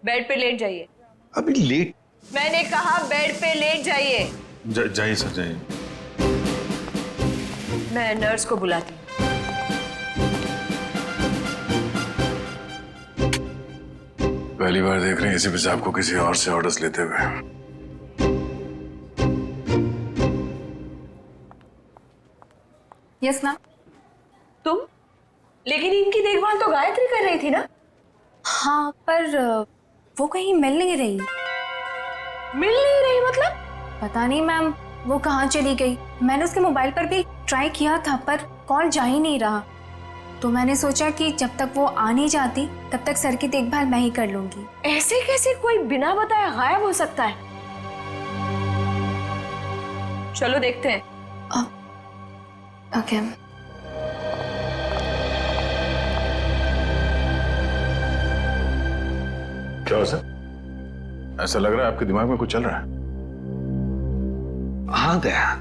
Bed पे late जाइए। अभी लेट? मैंने कहा बेड पे लेट जाइए। जाइए सर, जाइए। मैं नर्स को बुलाती हूँ। पहली बार देख रहे हैं एसीपी साहब को किसी और से ऑर्डर्स लेते हुए। Yes ma'am. तुम? लेकिन इनकी देखभाल तो गायत्री कर रही थी ना? हाँ, पर वो कहीं मिल नहीं रही। मिल नहीं रही मतलब? पता नहीं मैम, वो कहाँ चली गई। मैंने उसके मोबाइल पर भी ट्राई किया था पर कॉल जा ही नहीं रहा। तो मैंने सोचा कि जब तक वो आ नहीं जाती तब तक सर की देखभाल मैं ही कर लूंगी। ऐसे कैसे कोई बिना बताए गायब हो सकता है? चलो देखते हैं। ओके। क्या हो सर? ऐसा लग रहा है आपके दिमाग में कुछ चल रहा है। हाँ दया,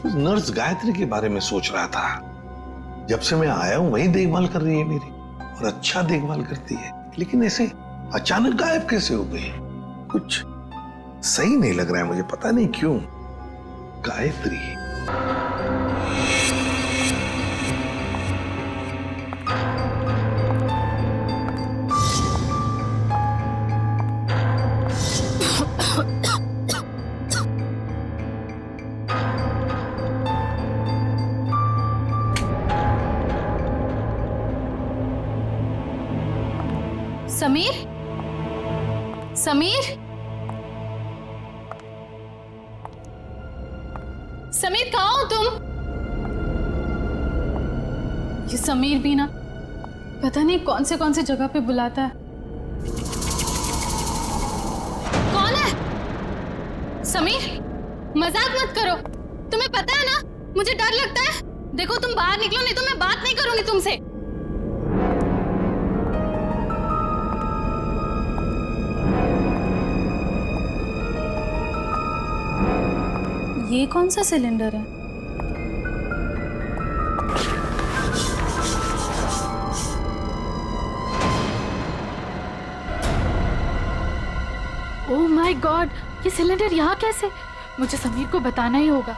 उस नर्स गायत्री के बारे में सोच रहा था। जब से मैं आया हूं वही देखभाल कर रही है मेरी, और अच्छा देखभाल करती है, लेकिन ऐसे अचानक गायब कैसे हो गई? कुछ सही नहीं लग रहा है मुझे, पता नहीं क्यों। गायत्री समीर, समीर, समीर कहाँ हो तुम? ये समीर भी ना पता नहीं कौन से जगह पे बुलाता है। कौन है? समीर, मजाक मत करो। तुम्हें पता है ना मुझे डर लगता है। देखो तुम बाहर निकलो नहीं तो मैं बात नहीं करूंगी तुमसे। ये कौन सा सिलेंडर है? ओह माय गॉड, ये सिलेंडर यहाँ कैसे? मुझे समीर को बताना ही होगा।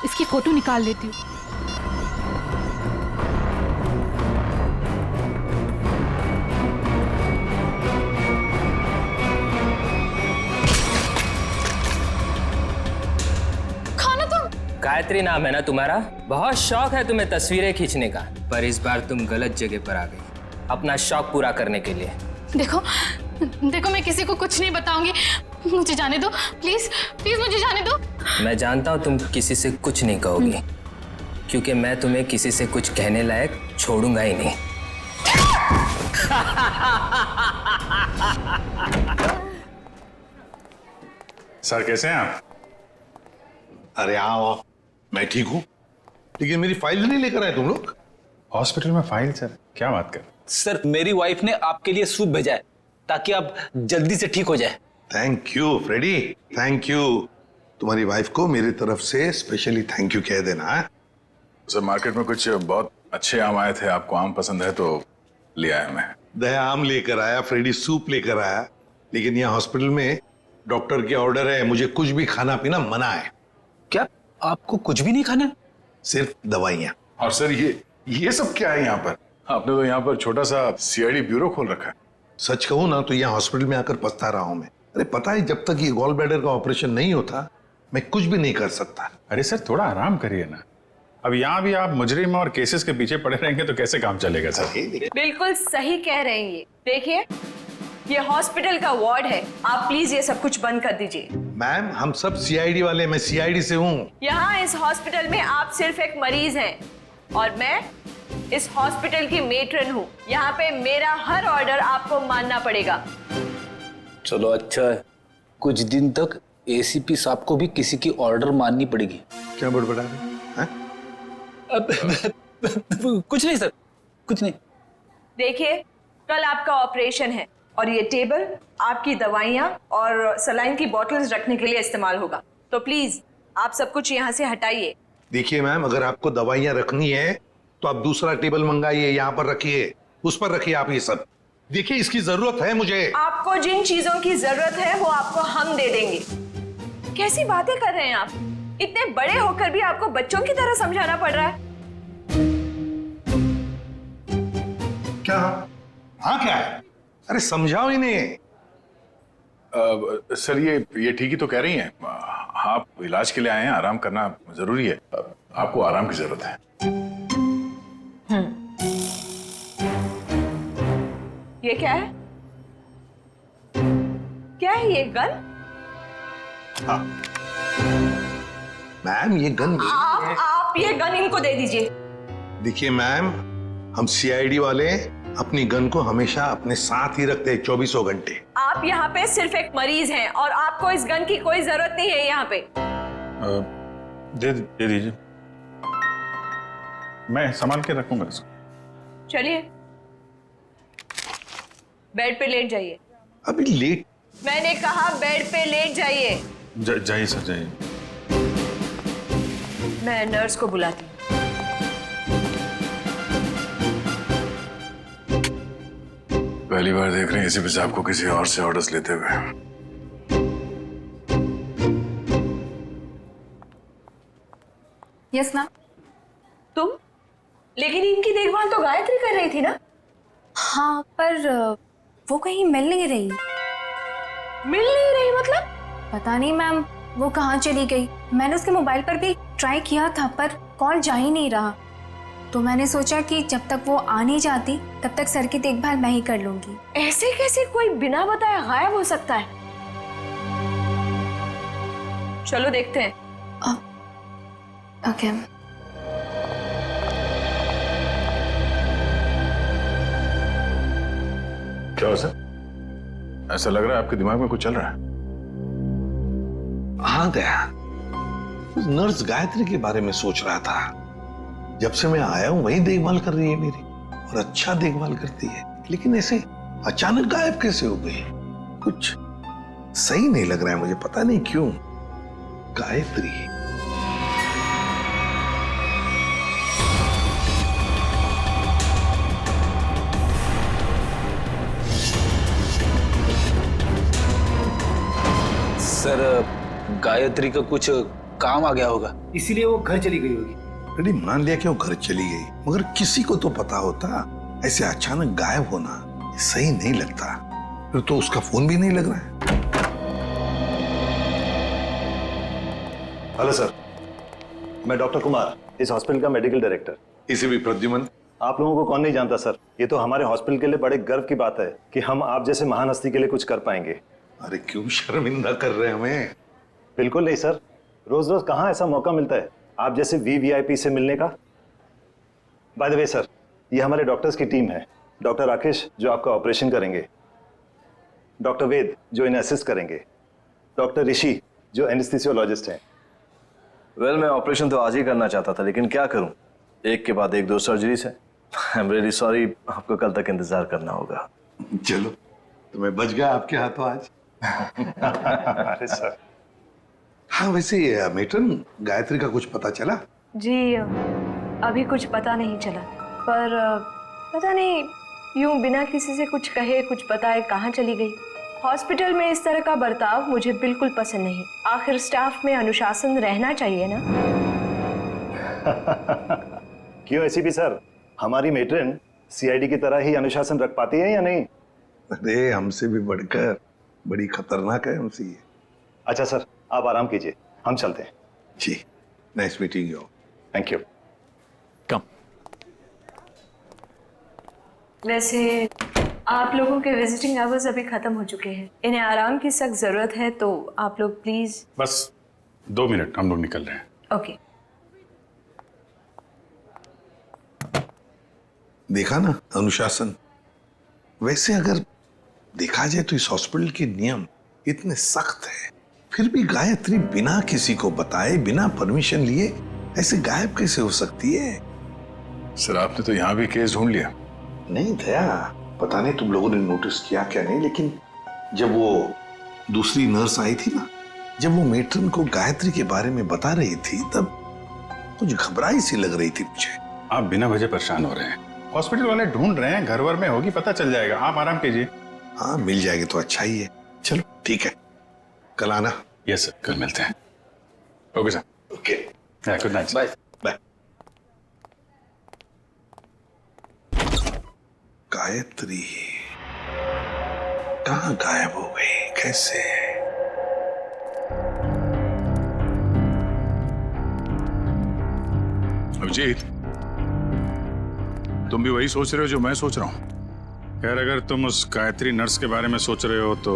इसकी फोटो निकाल लेती हूँ। गायत्री नाम है ना तुम्हारा? बहुत शौक है तुम्हें तस्वीरें खींचने का, पर इस बार तुम गलत जगह पर आ गई अपना शौक पूरा करने के लिए। देखो देखो, मैं किसी को कुछ नहीं बताऊंगी। मुझे जाने दो प्लीज, प्लीज मुझे जाने दो। मैं जानता हूँ तुम किसी से कुछ नहीं कहोगी, क्योंकि मैं तुम्हें किसी से कुछ कहने लायक छोड़ूंगा ही नहीं। सर कैसे हैं आप? अरे आओ, मैं ठीक हूं, लेकिन मेरी फाइल नहीं लेकर आए तुम लोग। हॉस्पिटल में फाइल? सर क्या बात कर? सर मेरी वाइफ ने आपके लिए सूप भेजा है ताकि आप जल्दी से ठीक हो जाए। Thank you Freddy, thank you. तुम्हारी वाइफ को मेरी तरफ से स्पेशली थैंक यू कह देना। सर मार्केट में कुछ बहुत अच्छे आम आए थे, आपको आम पसंद है तो ले आया मैं। दया आम लेकर आया, फ्रेडी सूप लेकर आया, लेकिन यहाँ हॉस्पिटल में डॉक्टर के ऑर्डर है, मुझे कुछ भी खाना पीना मना है। क्या आपको कुछ भी नहीं खाना है? सिर्फ दवाइयाँ। और सर ये सब क्या है यहाँ पर? आपने तो यहाँ पर छोटा सा सीआईडी ब्यूरो खोल रखा है। सच कहूँ ना तो यहाँ हॉस्पिटल में आकर पछता रहा हूँ मैं। अरे पता है, जब तक ये गॉल ब्लैडर का ऑपरेशन नहीं होता मैं कुछ भी नहीं कर सकता। अरे सर थोड़ा आराम करिए ना। अब यहाँ भी आप मुजरिम और केसेस के पीछे पड़े रहेंगे तो कैसे काम चलेगा सर? बिल्कुल सही कह रहे हैं ये। देखिए ये हॉस्पिटल का वार्ड है, आप प्लीज ये सब कुछ बंद कर दीजिए। मैम हम सब सीआईडी वाले, मैं सीआईडी से हूँ। यहाँ इस हॉस्पिटल में आप सिर्फ एक मरीज हैं और मैं इस हॉस्पिटल की मेट्रन हूँ। यहाँ पे मेरा हर ऑर्डर आपको मानना पड़ेगा। चलो अच्छा है, कुछ दिन तक एसीपी साहब को भी किसी की ऑर्डर माननी पड़ेगी। क्या बड़बड़ा रहे हैं? कुछ नहीं सर, कुछ नहीं। देखिए कल आपका ऑपरेशन है और ये टेबल आपकी दवाइयाँ और सलाइन की बॉटल्स रखने के लिए इस्तेमाल होगा, तो प्लीज आप सब कुछ यहाँ से हटाइए। देखिए मैम, अगर आपको दवाइयाँ रखनी है तो आप दूसरा टेबल मंगाइए, यहाँ पर रखिए, उस पर रखिए आप ये सब। देखिए इसकी जरूरत है मुझे। आपको जिन चीजों की जरूरत है वो आपको हम दे देंगे। कैसी बातें कर रहे हैं आप? इतने बड़े होकर भी आपको बच्चों की तरह समझाना पड़ रहा है। क्या? हाँ क्या है? अरे समझाओ इन्हें। सर ये ठीक ही तो कह रही हैं। आप इलाज के लिए आए हैं, आराम करना जरूरी है। आपको आराम की जरूरत है। ये क्या है? क्या है ये गन? हाँ मैम, ये गन आप ये गन इनको दे दीजिए। देखिए मैम, हम सीआईडी वाले अपनी गन को हमेशा अपने साथ ही रखते हैं 24 घंटे। आप यहाँ पे सिर्फ एक मरीज हैं और आपको इस गन की कोई जरूरत नहीं है यहाँ पे। दे दीजिए, मैं संभाल के रखूंगा इसको। चलिए बेड पे लेट जाइए। अभी लेट? मैंने कहा बेड पे लेट जाइए। जाइए सर, जाइए। मैं नर्स को बुलाती हूँ। पहली बार देख रहे हैं एसीपी साहब को किसी और से ऑर्डर्स लेते हुए। Yes ma'am. तुम? लेकिन इनकी देखभाल तो गायत्री कर रही थी ना? हाँ पर वो कहीं मिल नहीं रही। मिल नहीं रही मतलब? पता नहीं मैम, वो कहाँ चली गई। मैंने उसके मोबाइल पर भी ट्राई किया था पर कॉल जा ही नहीं रहा। तो मैंने सोचा कि जब तक वो आ नहीं जाती तब तक सर की देखभाल मैं ही कर लूंगी। ऐसे कैसे कोई बिना बताए गायब हो सकता है? चलो देखते हैं। ओके। क्या हो सर? ऐसा लग रहा है आपके दिमाग में कुछ चल रहा है। हाँ दया, उस नर्स गायत्री के बारे में सोच रहा था। जब से मैं आया हूं वही देखभाल कर रही है मेरी, और अच्छा देखभाल करती है। लेकिन ऐसे अचानक गायब कैसे हो गई? कुछ सही नहीं लग रहा है मुझे, पता नहीं क्यों। गायत्री सर, गायत्री का कुछ काम आ गया होगा, इसीलिए वो घर चली गई होगी। अरे मान लिया कि वो घर चली गई, मगर किसी को तो पता होता। ऐसे अचानक गायब होना सही नहीं लगता। फिर तो उसका फोन भी नहीं लग रहा है। हेलो सर, मैं डॉक्टर कुमार, इस हॉस्पिटल का मेडिकल डायरेक्टर। इसे भी प्रद्युमन। आप लोगों को कौन नहीं जानता सर। ये तो हमारे हॉस्पिटल के लिए बड़े गर्व की बात है कि हम आप जैसे महान हस्ती के लिए कुछ कर पाएंगे। अरे क्यों शर्मिंदा कर रहे हैं हमें? बिल्कुल नहीं सर, रोज रोज कहाँ ऐसा मौका मिलता है आप जैसे वीवीआईपी से मिलने का। बाय द वे सर, ये हमारे डॉक्टर्स की टीम है। डॉक्टर राकेश जो आपका ऑपरेशन करेंगे, डॉक्टर वेद जो इन्हें असिस्ट करेंगे, डॉक्टर ऋषि जो एनेस्थीसियोलॉजिस्ट हैं। वेल, मैं ऑपरेशन तो आज ही करना चाहता था, लेकिन क्या करूं, एक के बाद एक दो सर्जरीज है। आई एम रियली सॉरी, आपको कल तक इंतजार करना होगा। चलो, तो मैं बच गया आपके हाथों आज। अरे सर। हाँ वैसे मेट्रन, गायत्री का कुछ पता चला? जी अभी कुछ पता नहीं चला, पर पता नहीं यूं बिना किसी से कुछ कहे कुछ बताए कहाँ चली गई। हॉस्पिटल में इस तरह का बर्ताव मुझे बिल्कुल पसंद नहीं। आखिर स्टाफ में अनुशासन रहना चाहिए ना। क्यों एसीपी सर, हमारी मेट्रन सीआईडी की तरह ही अनुशासन रख पाती है या नहीं? अरे हमसे भी बढ़कर बड़ी खतरनाक है हमसे ये। अच्छा सर, आप आराम कीजिए, हम चलते हैं। जी, nice meeting you. Thank you. Come. वैसे आप लोगों के विजिटिंग आवर्स अभी खत्म हो चुके हैं। इन्हें आराम की सख्त जरूरत है, तो आप लोग प्लीज। बस 2 मिनट, हम लोग निकल रहे हैं। ओके। देखा ना अनुशासन। वैसे अगर देखा जाए तो इस हॉस्पिटल के नियम इतने सख्त हैं, फिर भी गायत्री बिना किसी को बताए, बिना परमिशन लिए ऐसे गायब कैसे हो सकती है? सर आपने तो यहाँ भी केस ढूंढ लिया। नहीं दया, पता नहीं तुम लोगों ने नोटिस किया क्या नहीं, लेकिन जब वो दूसरी नर्स आई थी ना, जब वो मेट्रन को गायत्री के बारे में बता रही थी, तब कुछ घबराई सी लग रही थी मुझे। आप बिना वजह परेशान हो रहे हैं। हॉस्पिटल वाले ढूंढ रहे हैं, घर वर में होगी, पता चल जाएगा। आप आराम कीजिए। हाँ, मिल जाएगी तो अच्छा ही है। चलो ठीक है, कल आना। यस सर, कल मिलते हैं। Okay sir. Okay, good night. Bye. Bye. Gayatri कहाँ गायब हो गई, कैसे? अभिजीत, तुम भी वही सोच रहे हो जो मैं सोच रहा हूँ? खैर, अगर तुम उस गायत्री नर्स के बारे में सोच रहे हो तो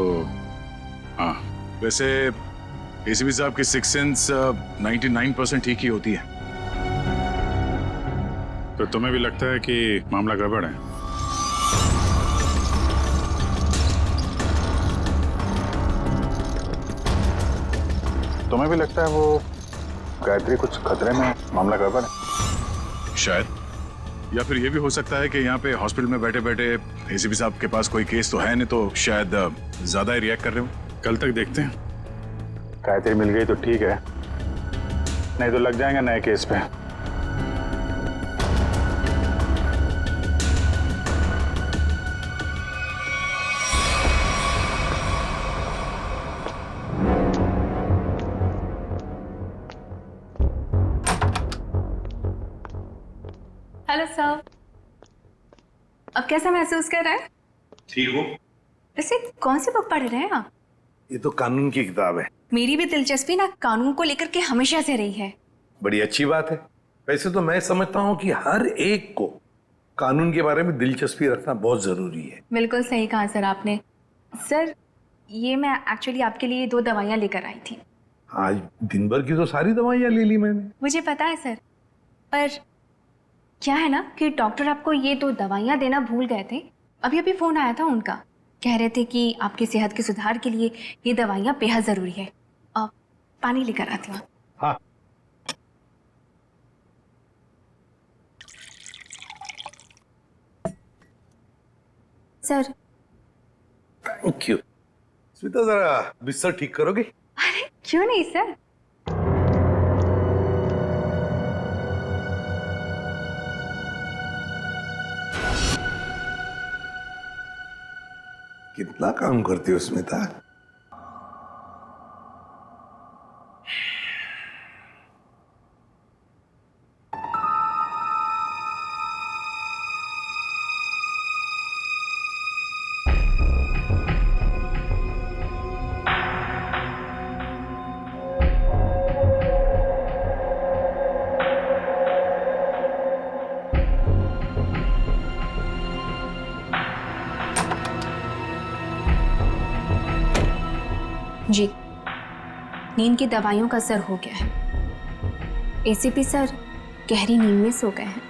हाँ, वैसे एसीपी साहब की सिक्स सेंस 99% ठीक ही होती है। तो तुम्हें भी लगता है कि मामला गड़बड़ है? तुम्हें भी लगता है वो गायत्री कुछ खतरे में, मामला गड़बड़ है? शायद, या फिर ये भी हो सकता है कि यहाँ पे हॉस्पिटल में बैठे बैठे एसीपी साहब के पास कोई केस तो है नहीं, तो शायद ज्यादा ही रिएक्ट कर रहे हो। कल तक देखते हैं। गायत्री मिल गई तो ठीक है, नहीं तो लग जाएंगे नए केस पे। हेलो सर, अब कैसा महसूस कर रहे हैं? ठीक हो? वैसे कौन सी बुक पढ़ रहे हैं आप? ये तो कानून की किताब है। मेरी भी दिलचस्पी ना कानून को लेकर के हमेशा से रही है। बड़ी अच्छी बात है। वैसे तो मैं समझता हूँ कि हर एक को कानून के बारे में दिलचस्पी रखना बहुत जरूरी है। बिल्कुल सही कहा सर आपने। सर, ये मैं एक्चुअली आपके लिए 2 दवाइयाँ लेकर आई थी। आज दिन भर की तो सारी दवाइयाँ ले ली मैंने। मुझे पता है सर, पर क्या है ना कि डॉक्टर आपको ये 2 दवाइयाँ देना भूल गए थे। अभी अभी फोन आया था उनका, कह रहे थे कि आपकी सेहत के सुधार के लिए ये दवाइयाँ बेहद जरूरी है। अब पानी लेकर आती हूँ। हाँ, सर। Thank you. स्मिता, जरा बिस्तर ठीक करोगे? अरे क्यों नहीं सर। कितना काम करती हो स्मिता? जी, नींद की दवाइयों का असर हो गया है। एसीपी सर गहरी नींद में सो गए हैं।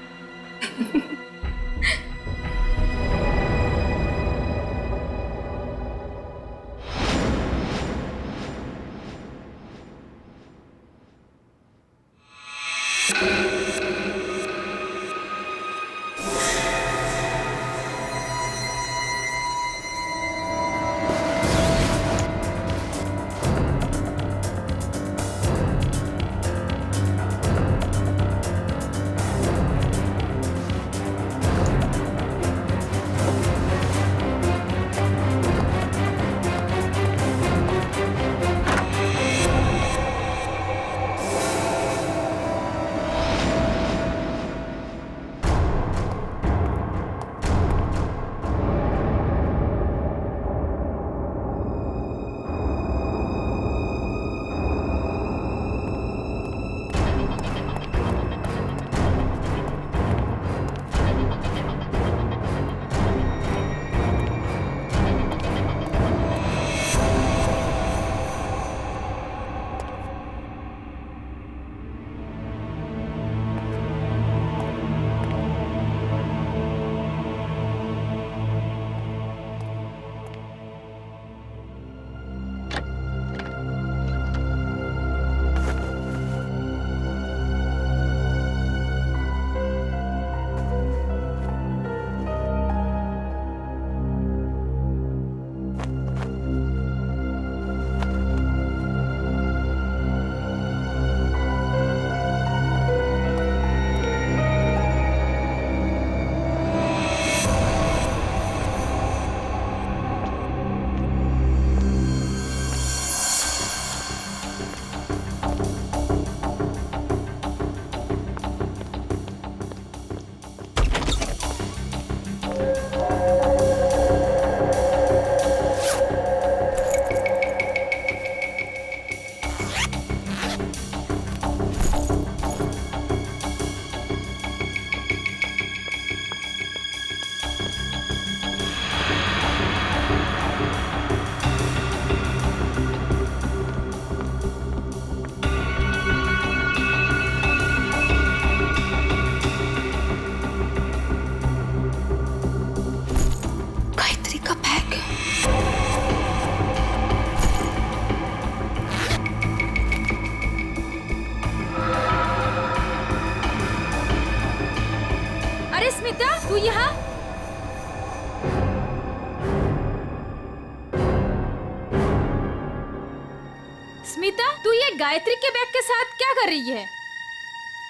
अस्मिता, तू ये गायत्री के बैग के साथ क्या कर रही है?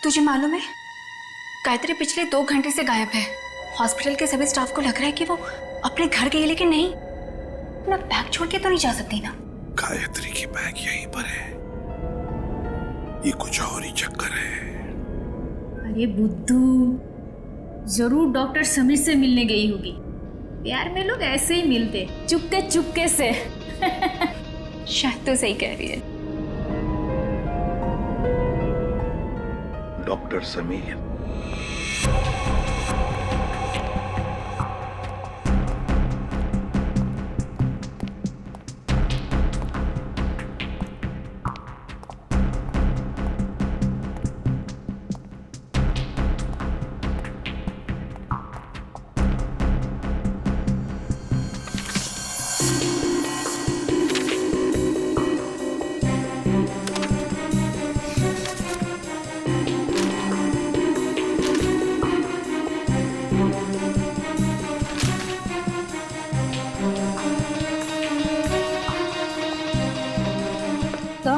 तुझे मालूम है, गायत्री पिछले 2 घंटे से गायब है। हॉस्पिटल के सभी स्टाफ को लग रहा है कि वो अपने घर गई, लेकिन नहीं, अपना बैग छोड़ के तो नहीं जा सकती ना। गायत्री की बैग यहीं पर है, ये कुछ और ही चक्कर है। अरे बुद्धू, जरूर डॉक्टर समीर से मिलने गई होगी। प्यार में लोग ऐसे ही मिलते, चुपके चुपके से। शायद तो सही कह रही है। डॉक्टर समीर,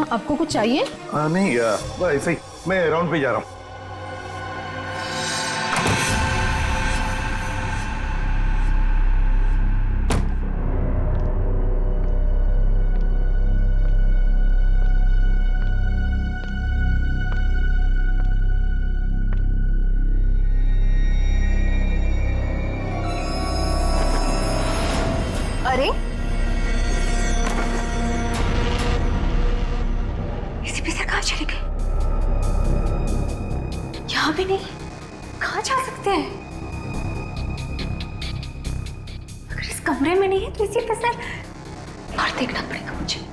आपको कुछ चाहिए? नहीं, बस ऐसे ही मैं राउंड पे जा रहा हूँ। अरे एसीपी सर कहाँ चले गए? यहाँ भी नहीं, कहाँ जा सकते हैं? अगर इस कमरे में नहीं है तो एसीपी सर बाहर देखना पड़ेगा मुझे।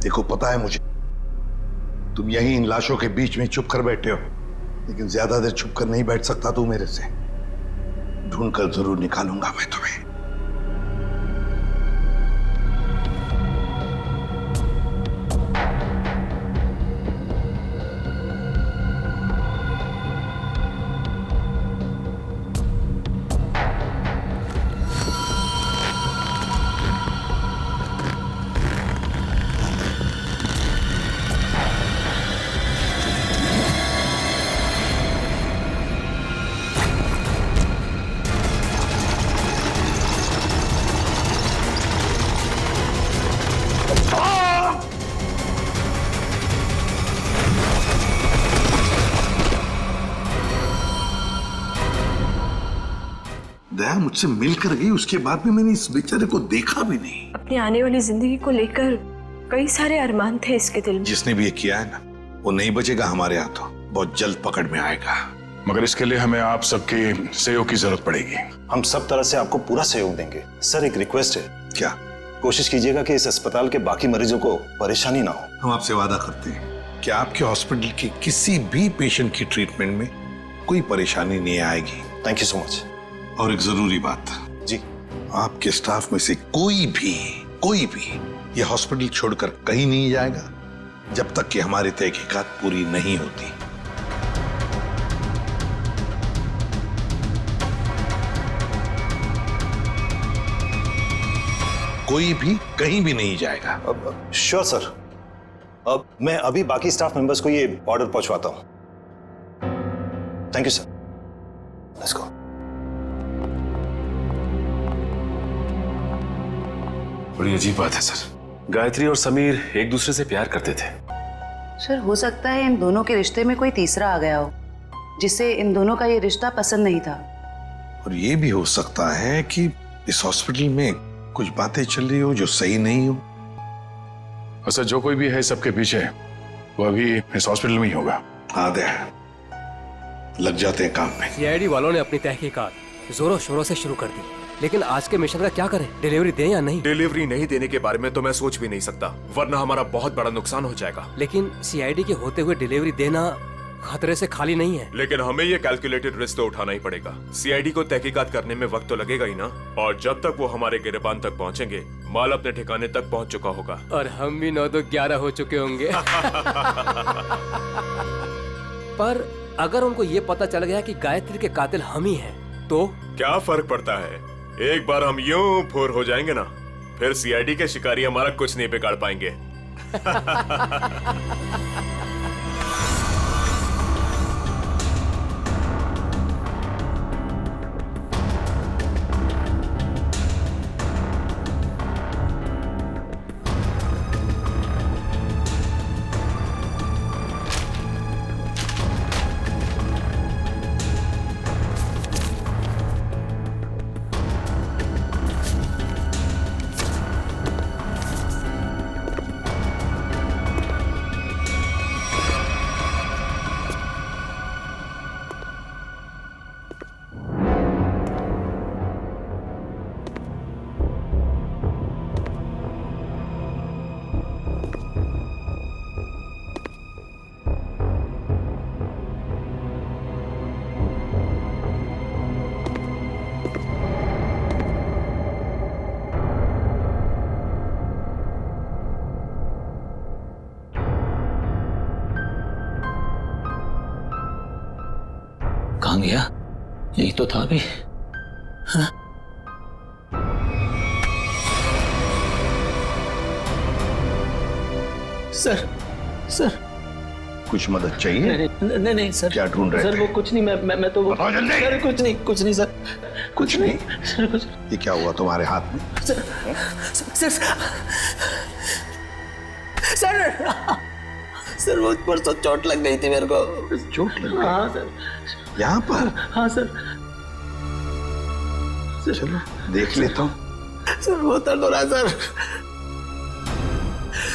देखो, पता है मुझे तुम यहीं इन लाशों के बीच में चुप कर बैठे हो, लेकिन ज्यादा देर चुप कर नहीं बैठ सकता तू मेरे से। ढूंढ कर जरूर निकालूंगा मैं तुम्हें। यहाँ मुझसे मिलकर गई, उसके बाद में मैंने इस बेचारे को देखा भी नहीं। अपनी आने वाली जिंदगी को लेकर कई सारे अरमान थे इसके दिल में। जिसने भी ये किया है ना, वो नहीं बचेगा हमारे हाथों, बहुत जल्द पकड़ में आएगा। मगर इसके लिए हमें आप सबके सहयोग की जरूरत पड़ेगी। हम सब तरह से आपको पूरा सहयोग देंगे। सर एक रिक्वेस्ट है, क्या? कोशिश कीजिएगा कि इस अस्पताल के बाकी मरीजों को परेशानी ना हो। हम आपसे वादा करते हैं कि आपके हॉस्पिटल के किसी भी पेशेंट की ट्रीटमेंट में कोई परेशानी नहीं आएगी। Thank you so much. और एक जरूरी बात जी, आपके स्टाफ में से कोई भी ये हॉस्पिटल छोड़कर कहीं नहीं जाएगा जब तक कि हमारी तहकीकात पूरी नहीं होती। कोई भी कहीं भी नहीं जाएगा। Sure sir. अब मैं अभी बाकी स्टाफ मेंबर्स को ये ऑर्डर पहुंचवाता हूं। Thank you sir. Let's go. बड़ी अजीब बात है सर, गायत्री और समीर एक दूसरे से प्यार करते थे। सर हो सकता है इन दोनों के रिश्ते में कोई तीसरा आ गया हो, जिससे इन दोनों का ये रिश्ता पसंद नहीं था। और ये भी हो सकता है कि इस हॉस्पिटल में कुछ बातें चल रही हो जो सही नहीं हो। अच्छा, जो कोई भी है सबके पीछे, वो अभी इस हॉस्पिटल में ही होगा। आधे लग जाते हैं काम में। सीआईडी वालों ने अपनी तहकीकात जोरों शोरों से शुरू कर दी, लेकिन आज के मिशन का क्या करें? डिलीवरी दें या नहीं? डिलीवरी नहीं देने के बारे में तो मैं सोच भी नहीं सकता, वरना हमारा बहुत बड़ा नुकसान हो जाएगा। लेकिन सीआईडी के होते हुए डिलीवरी देना खतरे से खाली नहीं है। लेकिन हमें ये कैलकुलेटेड रिस्क तो उठाना ही पड़ेगा। सीआईडी को तहकीकात करने में वक्त तो लगेगा ही ना, और जब तक वो हमारे गिरबान तक पहुंचेंगे, माल अपने ठिकाने तक पहुंच चुका होगा। और हम भी 9-2-11 हो चुके होंगे। पर अगर उनको ये पता चल गया कि गायत्री के कातिल हम ही हैं, तो क्या फर्क पड़ता है? एक बार हम यूं फुर हो जाएंगे ना, फिर सीआईडी के शिकारी हमारा कुछ नहीं बिगाड़ पाएंगे। कहाँ गया? यही तो था अभी। हाँ? सर सर कुछ मदद चाहिए? नहीं सर। क्या ढूंढ रहे सर थे? वो कुछ नहीं, मैं तो बताओ जल्दी। सर कुछ नहीं सर, कुछ नहीं? सर कुछ। ये क्या हुआ तुम्हारे हाथ में? सर सर वो परसों चोट लग गई थी मेरे को। चोट लग गई? हाँ सर। यहाँ पर? हाँ सर। चलो देख लेता हूँ। सर वो दर्द हो रहा है सर।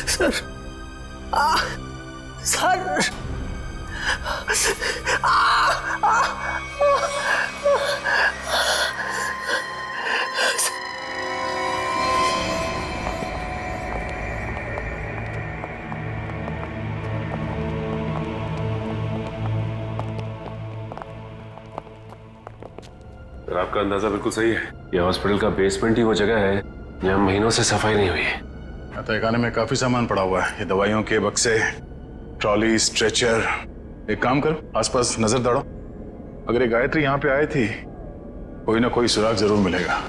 सर सर आपका अंदाजा बिल्कुल सही है। यह हॉस्पिटल का बेसमेंट ही वो जगह है जहाँ महीनों से सफाई नहीं हुई है। तहखाने में काफी सामान पड़ा हुआ है, ये दवाइयों के बक्से, ट्रॉली, स्ट्रेचर। एक काम करो, आसपास नजर दौड़ो। अगर ये गायत्री यहाँ पे आई थी, कोई ना कोई सुराग जरूर मिलेगा।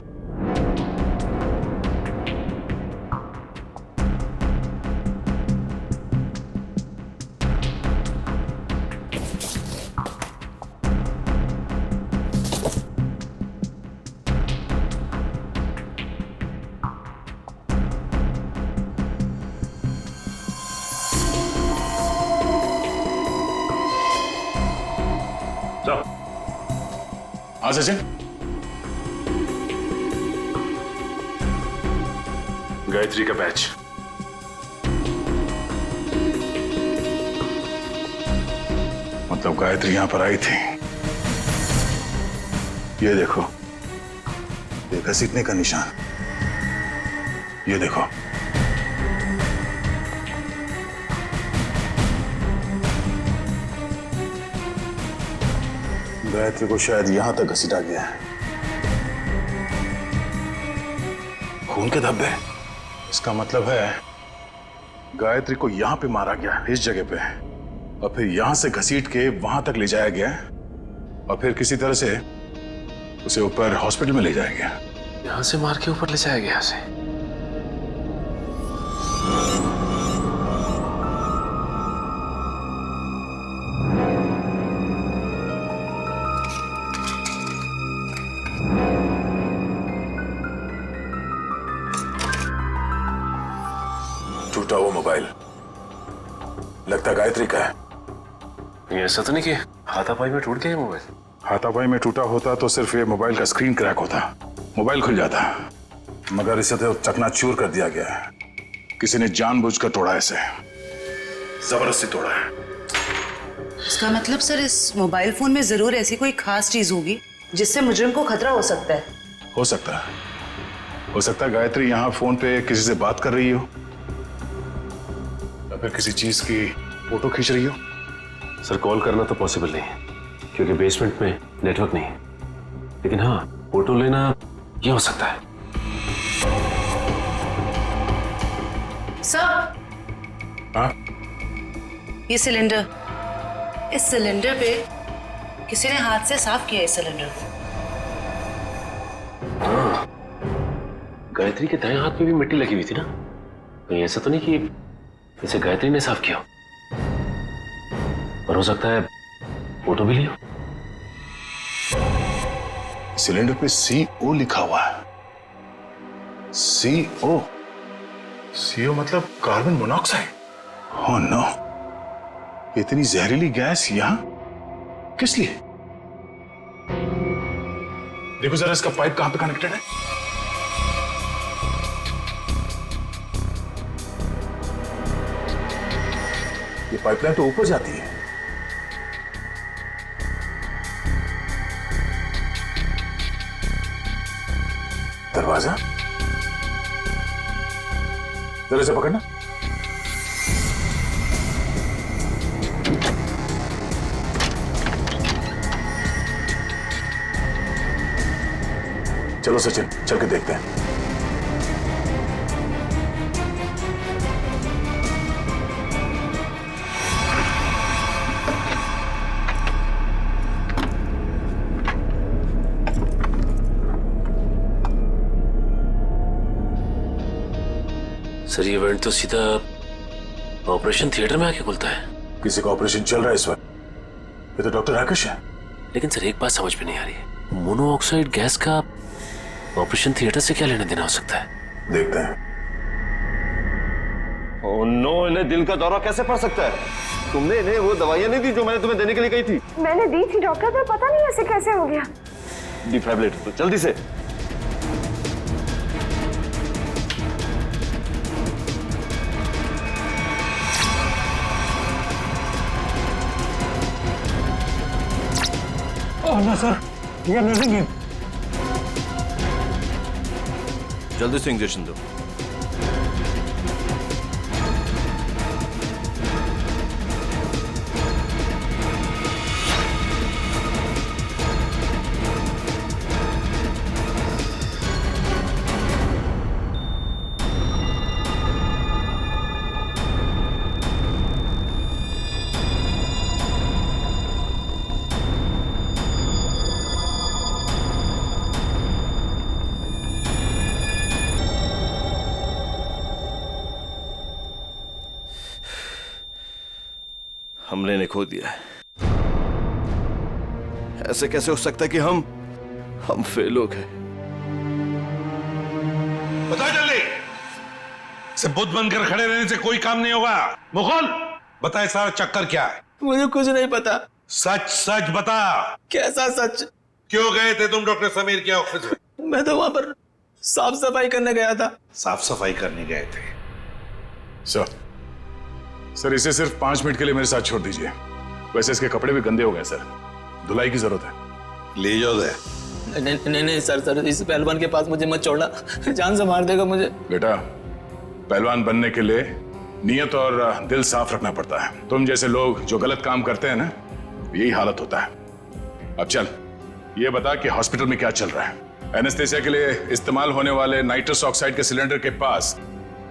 हाँ सचिन, गायत्री का बैच। मतलब गायत्री यहां पर आई थी। ये देखो, ये घसीटने का निशान, ये देखो। गायत्री को शायद यहां तक घसीटा गया है। खून के धब्बे, इसका मतलब है गायत्री को यहां पे मारा गया, इस जगह पे, और फिर यहां से घसीट के वहां तक ले जाया गया, और फिर किसी तरह से उसे ऊपर हॉस्पिटल में ले जाया गया। यहां से मार के ऊपर ले जाया गया उसे। टूटा वो मोबाइल लगता गायत्री का है। ये ऐसा तो नहीं कि हाथापाई में टूट गया मोबाइल? हाथापाई में टूटा होता तो सिर्फ ये मोबाइल का स्क्रीन क्रैक होता, मोबाइल खुल जाता, मगर इसे तो चकनाचूर कर दिया गया है। किसी ने जानबूझकर तोड़ा, इसे जबरदस्ती तोड़ा है। इसका मतलब सर, इस मोबाइल फोन में जरूर ऐसी कोई खास चीज होगी जिससे मुजरिम को खतरा हो सकता है। हो सकता है, हो सकता है गायत्री यहाँ फोन पे किसी से बात कर रही हो, या फिर किसी चीज की फोटो खींच रही हो। सर, कॉल करना तो पॉसिबल नहीं है क्योंकि बेसमेंट में नेटवर्क नहीं है, लेकिन हाँ, फोटो लेना ये हो सकता है। सर, हाँ? ये सिलेंडर, इस सिलेंडर पे किसी ने हाथ से साफ किया इस सिलेंडर को। हाँ, गायत्री के दाएं हाथ पे भी मिट्टी लगी हुई थी ना, कहीं ऐसा तो नहीं कि इसे गायत्री ने साफ किया, और हो सकता है फोटो भी लिया। सिलेंडर पे CO लिखा हुआ है। CO मतलब कार्बन मोनोऑक्साइड। ओह नो, इतनी जहरीली गैस यहां किस लिए? देखो जरा इसका पाइप कहां पे कनेक्टेड है। ये पाइपलाइन तो ऊपर जाती है। दरवाजा जरा से पकड़ना। चलो सचिन, चल के देखते हैं। सर, ये इवेंट तो सीधा ऑपरेशन थिएटर में आके खुलता है। किसी का ऑपरेशन चल रहा है इस वक्त। ये तो डॉक्टर राकेश है। लेकिन सर, एक बात समझ में नहीं आ रही है, मोनोऑक्साइड गैस का ऑपरेशन थिएटर से क्या लेना देना हो सकता है? देखते हैं। ओह नो, इन्हें दिल का दौरा कैसे पड़ सकता है? तुमने इन्हें वो दवाइयां नहीं दी जो मैंने तुम्हें देने के लिए कही थी? मैंने दी थी डॉक्टर, पर पता नहीं ऐसे कैसे हो गया। डिफाइब्रिलेटर तो जल्दी से। ना सर, ये नर्सिंग है। जल्दी से इंजेक्शन दो। हमने इन्हें खो दिया है। ऐसे कैसे हो सकता है कि हम फेल हो गए? बता जल्दी, से बुद्ध बनकर खड़े रहने से कोई काम नहीं होगा। मुकुल, बताए सारा चक्कर क्या है? मुझे कुछ नहीं पता। सच सच बता। कैसा सच? क्यों गए थे तुम डॉक्टर समीर के ऑफिस में? मैं तो वहां पर साफ सफाई करने गया था। साफ सफाई करने गए थे। सर इसे सिर्फ 5 मिनट के लिए मेरे साथ छोड़ दीजिए। वैसे इसके कपड़े भी गंदे हो गए सर, धुलाई की जरूरत है। ले जाओ दे। नहीं सर, इस पहलवान के पास मुझे मत छोड़ना, जान से मार देगा मुझे। बेटा, पहलवान बनने के लिए नियत और दिल साफ रखना पड़ता है। तुम जैसे लोग जो गलत काम करते हैं ना, यही हालत होता है। अब चल ये बता कि हॉस्पिटल में क्या चल रहा है। एनेस्थेसिया के लिए इस्तेमाल होने वाले नाइट्रस ऑक्साइड के सिलेंडर के पास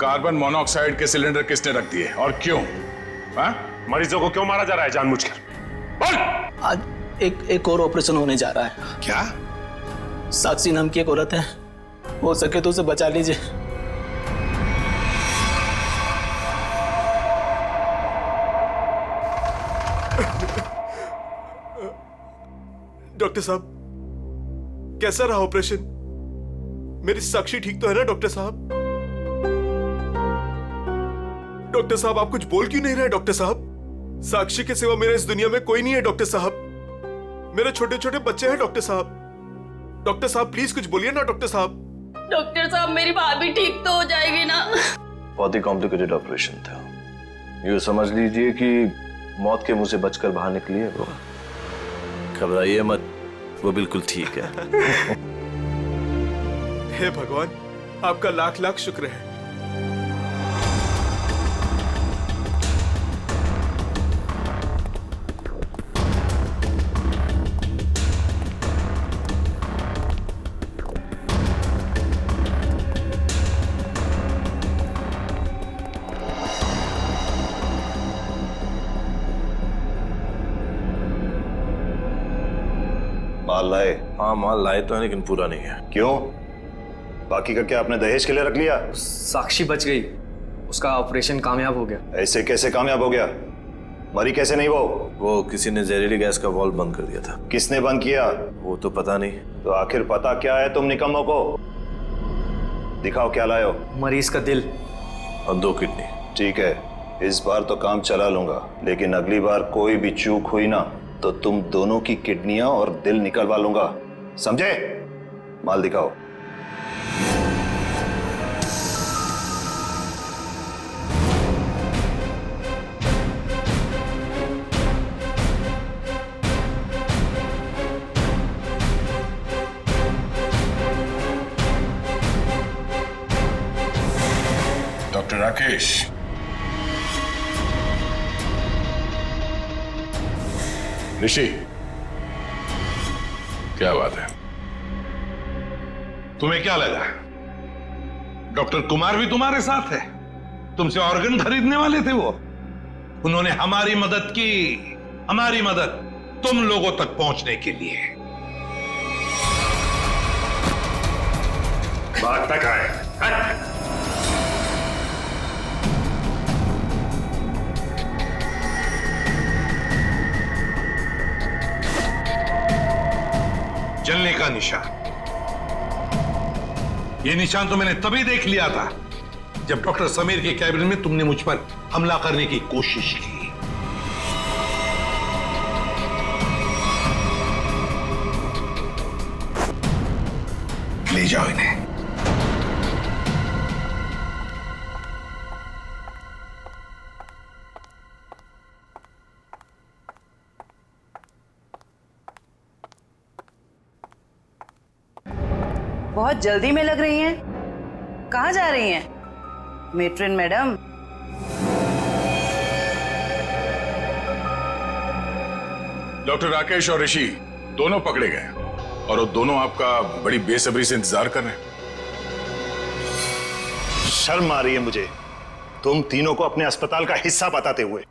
कार्बन मोनोऑक्साइड के सिलेंडर किसने रख दिए और क्यों? मरीजों को क्यों मारा जा रहा है जानबूझकर? बोल। आज एक और ऑपरेशन होने जा रहा है। क्या? साक्षी नाम की एक औरत है, हो सके तो उसे बचा लीजिए। डॉक्टर साहब, कैसा रहा ऑपरेशन? मेरी साक्षी ठीक तो है ना डॉक्टर साहब? डॉक्टर साहब, आप कुछ बोल क्यों नहीं रहे? डॉक्टर साहब, साक्षी के सिवा मेरे इस दुनिया में कोई नहीं है डॉक्टर साहब। मेरे छोटे छोटे बच्चे हैं डॉक्टर साहब। डॉक्टर साहब प्लीज कुछ बोलिए ना डॉक्टर साहब। डॉक्टर साहब, मेरी भाभी ठीक तो हो जाएगी ना? बहुत ही कॉम्प्लिकेटेड ऑपरेशन था। यूँ समझ लीजिए कि मौत के मुंह से बचकर बाहर निकली है वो। घबराइए मत, वो बिल्कुल ठीक है। हे भगवान, आपका लाख लाख शुक्र है। माल लाए? हाँ माल लाए तो है, लेकिन पूरा नहीं है। क्यों? बाकी का क्या आपने दहेज के लिए रख लिया? साक्षी बच गई, उसका ऑपरेशन कामयाब हो गया। ऐसे कैसे कामयाब हो गया? मरी कैसे नहीं वो किसी ने जहरीली गैस का वाल्व बंद कर दिया था। किसने बंद किया? वो तो पता नहीं। तो आखिर पता क्या है तुम निकम्मों को? दिखाओ क्या लाए हो। मरीज का दिल और 2 किडनी। ठीक है, इस बार तो काम चला लूंगा, लेकिन अगली बार कोई भी चूक हुई ना तो तुम दोनों की किडनियां और दिल निकलवा लूंगा, समझे? माल दिखाओ। डॉक्टर राकेश, ऋषि, क्या बात है? तुम्हें क्या लगा डॉक्टर कुमार भी तुम्हारे साथ है? तुमसे ऑर्गन खरीदने वाले थे वो। उन्होंने हमारी मदद की, हमारी मदद तुम लोगों तक पहुंचने के लिए। बात तक आए। जलने का निशान, ये निशान तो मैंने तभी देख लिया था जब डॉक्टर समीर के कैबिन में तुमने मुझ पर हमला करने की कोशिश की। ले जाओ इन्हें। बहुत जल्दी में लग रही हैं। कहाँ जा रही हैं मेट्रन मैडम? डॉक्टर राकेश और ऋषि दोनों पकड़े गए और वो दोनों आपका बड़ी बेसब्री से इंतजार कर रहे हैं। शर्म आ रही है मुझे तुम तीनों को अपने अस्पताल का हिस्सा बताते हुए।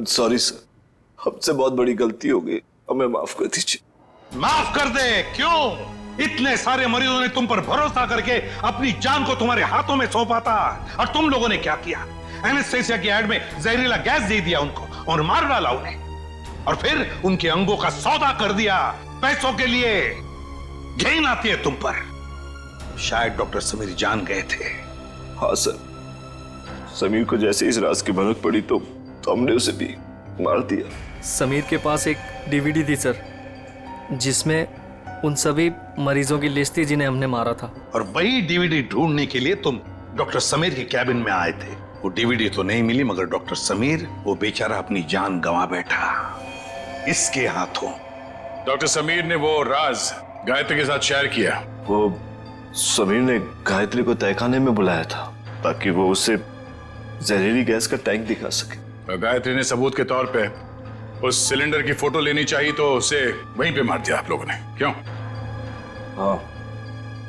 सॉरी सर, हमसे बहुत बड़ी गलती हो गई, हमें माफ कर दीजिए। माफ कर दे? क्यों? इतने सारे मरीजों ने तुम पर भरोसा करके अपनी जान को तुम्हारे हाथों में सौंपा था, और तुम लोगों ने क्या किया? एनेस्थेसिया की एड में जहरीला गैस दे दिया उनको और मार डाला उन्हें, और फिर उनके अंगों का सौदा कर दिया पैसों के लिए। घिन आती है तुम पर। शायद डॉक्टर समीर जान गए थे। हाँ सर, समीर को जैसे इस राज की भनक पड़ी तो हमने उसे भी मार दिया। समीर के पास एक डीवीडी थी सर, जिसमें उन सभी मरीजों की लिस्ट थी जिन्हें हमने मारा था। और वही डीवीडी ढूंढने के लिए तुम डॉक्टर समीर के कैबिन में आए थे। वो डीवीडी तो नहीं मिली, मगर डॉक्टर समीर वो बेचारा अपनी जान गंवा बैठा इसके हाथों। डॉक्टर समीर ने वो राज गायत्री के साथ शेयर किया। वो समीर ने गायत्री को तहखाने में बुलाया था ताकि वो उसे जहरीली गैस का टैंक दिखा सके। गायत्री ने सबूत के तौर पे उस सिलेंडर की फोटो लेनी चाहिए तो उसे वहीं पे मार दिया आप लोगों ने, क्यों? हाँ,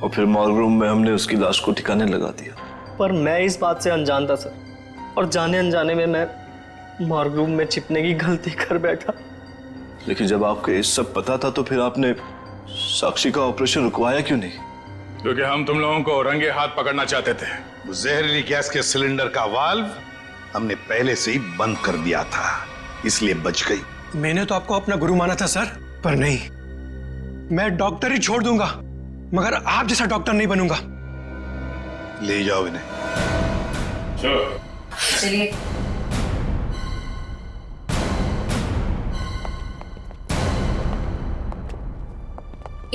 और फिर मॉर्ग रूम में हमने उसकी लाश को ठिकाने लगा दिया। पर मैं इस बात से अनजान था सर, और जाने अनजाने में मैं मॉर्ग रूम में छिपने की गलती कर बैठा। लेकिन जब आपको ये सब पता था तो फिर आपने साक्षी का ऑपरेशन रुकवाया क्यों नहीं? क्योंकि हम तुम लोगों को रंगे हाथ पकड़ना चाहते थे। वो जहरीली गैस के सिलेंडर का वाल्व हमने पहले से ही बंद कर दिया था, इसलिए बच गई। मैंने तो आपको अपना गुरु माना था सर, पर नहीं, मैं डॉक्टर ही छोड़ दूंगा मगर आप जैसा डॉक्टर नहीं बनूंगा। ले जाओ इन्हें। चलिए।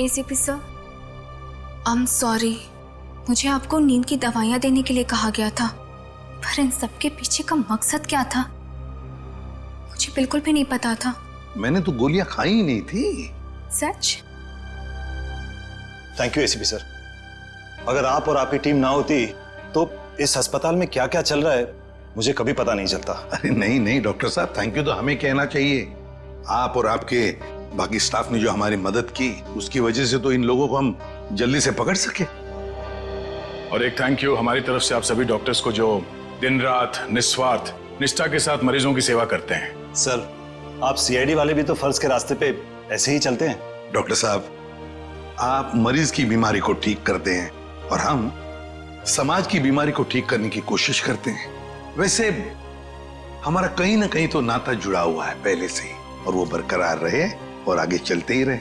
ACP sir, I am sorry, मुझे आपको नींद की दवाइयां देने के लिए कहा गया था, पर इन सब के पीछे का मकसद क्या था मुझे बिल्कुल भी नहीं पता था। मैंने तो गोलियां खाई ही नहीं थी। सच? Thank you ACP sir. अगर आप और आपकी टीम ना होती तो इस अस्पताल में क्या क्या चल रहा है मुझे कभी पता नहीं चलता। अरे नहीं नहीं डॉक्टर साहब, थैंक यू तो हमें कहना चाहिए। आप और आपके बाकी स्टाफ ने जो हमारी मदद की उसकी वजह से तो इन लोगों को हम जल्दी से पकड़ सके। और एक थैंक यू हमारी तरफ से आप सभी डॉक्टर्स को जो दिन रात निस्वार्थ निष्ठा के साथ मरीजों की सेवा करते हैं। सर, आप सीआईडी वाले भी तो फर्ज के रास्ते पे ऐसे ही चलते हैं। डॉक्टर साहब, आप मरीज की बीमारी को ठीक करते हैं और हम समाज की बीमारी को ठीक करने की कोशिश करते हैं। वैसे हमारा कहीं ना कहीं तो नाता जुड़ा हुआ है पहले से ही, और वो बरकरार रहे और आगे चलते ही रहे।